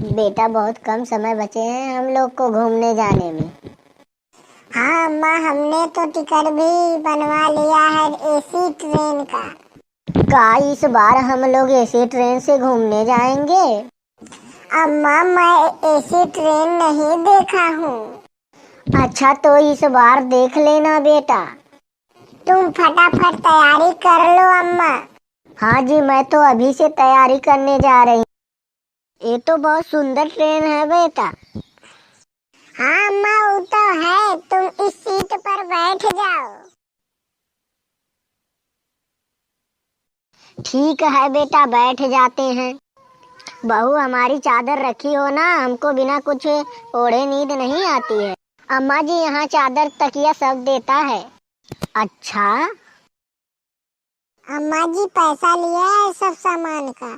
बेटा बहुत कम समय बचे हैं हम लोग को घूमने जाने में। हाँ अम्मा, हमने तो टिकट भी बनवा लिया है एसी ट्रेन का। इस बार हम लोग एसी ट्रेन से घूमने जाएंगे? अम्मा मैं एसी ट्रेन नहीं देखा हूँ। अच्छा तो इस बार देख लेना बेटा। तुम फटाफट तैयारी कर लो अम्मा। हाँ जी, मैं तो अभी से तैयारी करने जा रही हूँ। ये तो बहुत सुंदर ट्रेन है बेटा। हाँ अम्मा वो तो है, तुम इस सीट पर बैठ जाओ। ठीक है बेटा, बैठ जाते हैं। बहू हमारी चादर रखी हो ना, हमको बिना कुछ ओढ़े नींद नहीं आती है। अम्मा जी यहाँ चादर तकिया सब देता है। अच्छा अम्मा जी पैसा लिया है सब सामान का।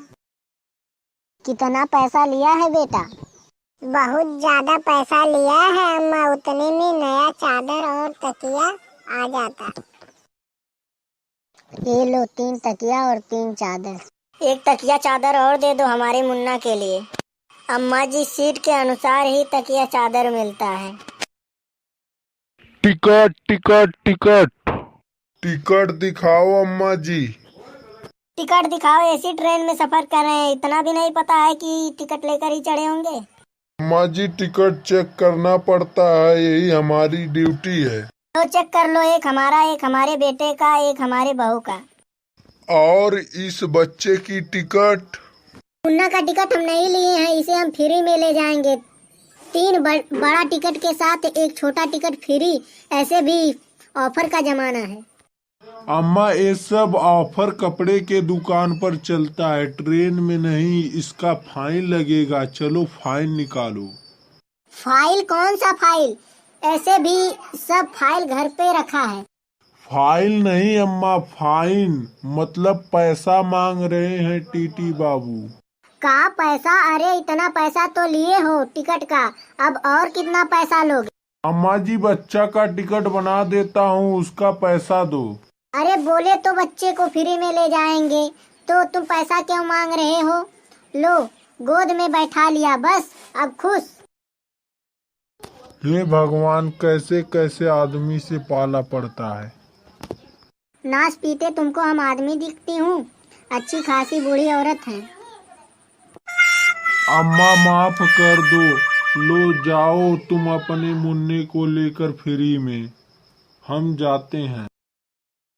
कितना पैसा लिया है बेटा? बहुत ज्यादा पैसा लिया है अम्मा, उतने में नया चादर और तकिया आ जाता। ये लो 3 तकिया और 3 चादर। एक तकिया चादर और दे दो हमारे मुन्ना के लिए। अम्मा जी सीट के अनुसार ही तकिया चादर मिलता है। टिकट टिकट टिकट टिकट दिखाओ अम्मा जी। टिकट दिखाओ, एसी ट्रेन में सफर कर रहे हैं, इतना भी नहीं पता है कि टिकट लेकर ही चढ़े होंगे। अम्मा जी टिकट चेक करना पड़ता है, यही हमारी ड्यूटी है। तो चेक कर लो, एक हमारा, एक हमारे बेटे का, एक हमारे बहू का। और इस बच्चे की टिकट? मुन्ना का टिकट हम नहीं लिए हैं, इसे हम फ्री में ले जाएंगे। 3 बड़ा टिकट के साथ एक छोटा टिकट फ्री, ऐसे भी ऑफर का जमाना है। अम्मा ये सब ऑफर कपड़े के दुकान पर चलता है, ट्रेन में नहीं। इसका फाइन लगेगा, चलो फाइन निकालो। फाइल? कौन सा फाइल? ऐसे भी सब फाइल घर पे रखा है। फाइल नहीं अम्मा, फाइन मतलब पैसा मांग रहे हैं टीटी बाबू। का पैसा? अरे इतना पैसा तो लिए हो टिकट का, अब और कितना पैसा लोगे? अम्मा जी बच्चा का टिकट बना देता हूँ, उसका पैसा दो। अरे बोले तो बच्चे को फ्री में ले जाएंगे, तो तुम पैसा क्यों मांग रहे हो? लो गोद में बैठा लिया, बस अब खुश। हे भगवान, कैसे कैसे आदमी से पाला पड़ता है। नाच पीते तुमको हम आदमी दिखती हूँ? अच्छी खासी बूढ़ी औरत है। अम्मा माफ कर दो, लो जाओ तुम अपने मुन्ने को लेकर फ्री में, हम जाते हैं।